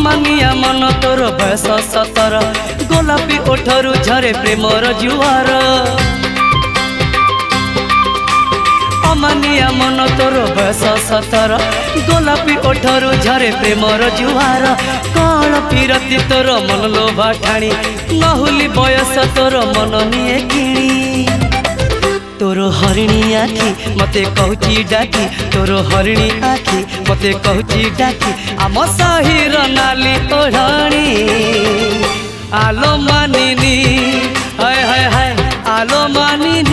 अमानिया मन तोर बयस 17 गोलापी ओठरू झरे प्रेमर जुआर अमानिया मन तोर बयस 17 गोलापी ओठरू झरे प्रेमर जुआर कौन फिरती तोर मन लोभा ठाणी नहुली बयस तोर मन निये किणी तोर हरिणी आखि मते कहूची डाकी तोर हरिणी आखि मते कहूची डाकी आम साहिर नाली ओढ़णी आलो मानिनी हाय हाय हाय आलो मानिनी।